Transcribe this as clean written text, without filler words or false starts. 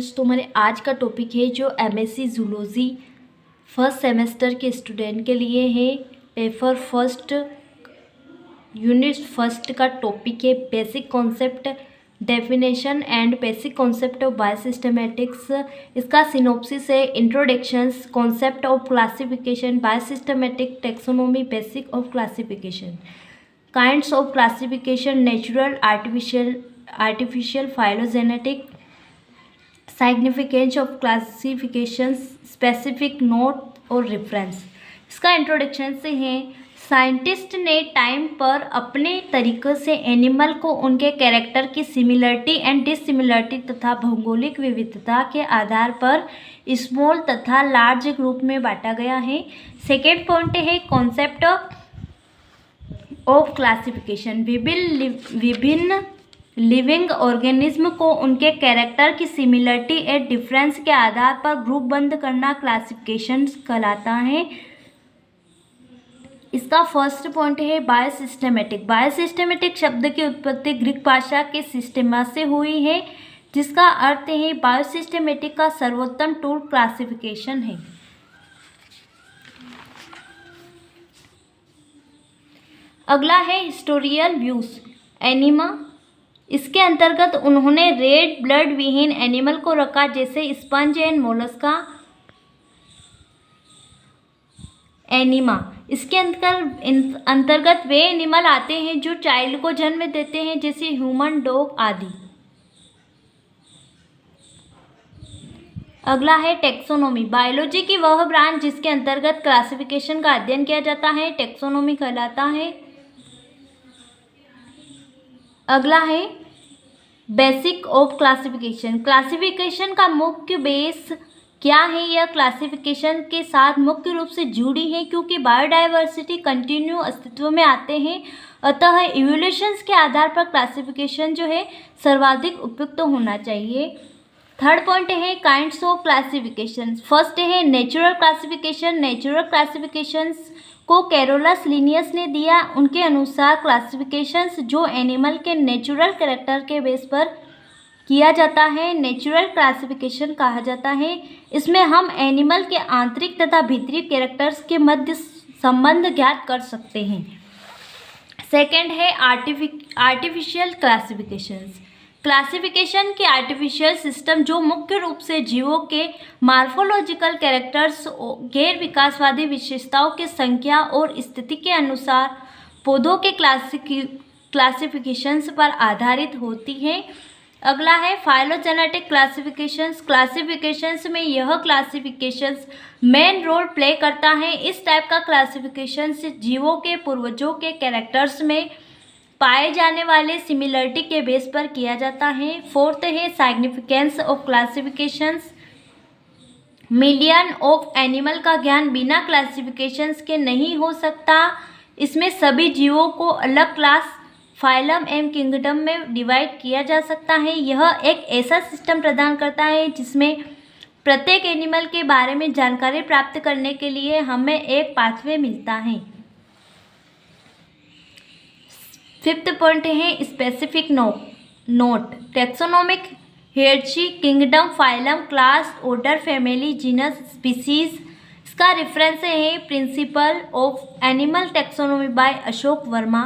Students, तो हमारे आज का टॉपिक है जो एमएससी जूलॉजी फर्स्ट सेमेस्टर के स्टूडेंट के लिए है। पेपर फर्स्ट यूनिट फर्स्ट का टॉपिक है basic concept, definition and basic concept of biosystematics. इसका सिनॉप्सिस है introductions, concept of classification, biosystematic, taxonomy, basic of classification, kinds of classification, natural, artificial, phylogenetic, significance of classifications, specific, note और reference. इसका introduction से है, scientist ने time पर अपने तरीक़े से एनिमल को उनके कैरेक्टर की सिमिलरिटी एंड डिसिमिलरिटी तथा भौगोलिक विविधता के आधार पर स्मॉल तथा लार्ज ग्रुप में बांटा गया है। सेकेंड पॉइंट है कॉन्सेप्ट ऑफ क्लासिफिकेशन। विभिन्न लिविंग ऑर्गेनिज्म को उनके कैरेक्टर की सिमिलरिटी एंड डिफरेंस के आधार पर ग्रुप बंद करना क्लासिफिकेशन कहलाता है। इसका फर्स्ट पॉइंट है बायोसिस्टमैटिक। बायोसिस्टमैटिक शब्द की उत्पत्ति ग्रीक भाषा के सिस्टेमा से हुई है, जिसका अर्थ है बायोसिस्टमैटिक का सर्वोत्तम टूल क्लासिफिकेशन है। अगला है हिस्टोरियल व्यूज एनिमा। इसके अंतर्गत उन्होंने रेड ब्लड विहीन एनिमल को रखा, जैसे स्पंज एंड मोलस्का। एनिमा इसके अंतर्गत वे एनिमल आते हैं जो चाइल्ड को जन्म देते हैं, जैसे ह्यूमन, डॉग आदि। अगला है टेक्सोनॉमी। बायोलॉजी की वह ब्रांच जिसके अंतर्गत क्लासिफिकेशन का अध्ययन किया जाता है टेक्सोनॉमी कहलाता है। अगला है बेसिक ऑफ क्लासिफिकेशन। क्लासिफिकेशन का मुख्य बेस क्या है? यह क्लासिफिकेशन के साथ मुख्य रूप से जुड़ी है क्योंकि बायोडाइवर्सिटी कंटिन्यू अस्तित्व में आते हैं, अतः इवोल्यूशंस के आधार पर क्लासिफिकेशन जो है सर्वाधिक उपयुक्त होना चाहिए। थर्ड पॉइंट है काइंड्स ऑफ क्लासिफिकेशन। फर्स्ट है नेचुरल क्लासिफिकेशन। नेचुरल क्लासिफिकेशंस को कैरोलस लिनियस ने दिया। उनके अनुसार क्लासिफिकेशंस जो एनिमल के नेचुरल कैरेक्टर के बेस पर किया जाता है नेचुरल क्लासिफिकेशन कहा जाता है। इसमें हम एनिमल के आंतरिक तथा भीतरी कैरेक्टर्स के मध्य संबंध ज्ञात कर सकते हैं। सेकंड है आर्टिफिशियल क्लासिफिकेशंस। क्लासिफिकेशन के आर्टिफिशियल सिस्टम जो मुख्य रूप से जीवों के मार्फोलॉजिकल कैरेक्टर्स, गैर विकासवादी विशेषताओं की संख्या और स्थिति के अनुसार पौधों के क्लासिफिकेशंस पर आधारित होती है। अगला है फाइलोजेनेटिक क्लासिफिकेशंस। क्लासिफिकेशंस में यह क्लासिफिकेशंस मेन रोल प्ले करता है। इस टाइप का क्लासिफिकेशंस जीवों के पूर्वजों के कैरेक्टर्स में पाए जाने वाले सिमिलरिटी के बेस पर किया जाता है। फोर्थ है significance of classifications. Million of animal का ज्ञान बिना क्लासिफिकेशंस के नहीं हो सकता। इसमें सभी जीवों को अलग क्लास, फाइलम एवं किंगडम में डिवाइड किया जा सकता है। यह एक ऐसा सिस्टम प्रदान करता है जिसमें प्रत्येक एनिमल के बारे में जानकारी प्राप्त करने के लिए हमें एक पाथवे मिलता है। फिफ्थ पॉइंट है specific note. Taxonomic hierarchy, kingdom, phylum, class, order, family, genus, species. इसका रेफरेंस है principle of animal taxonomy by Ashok Verma.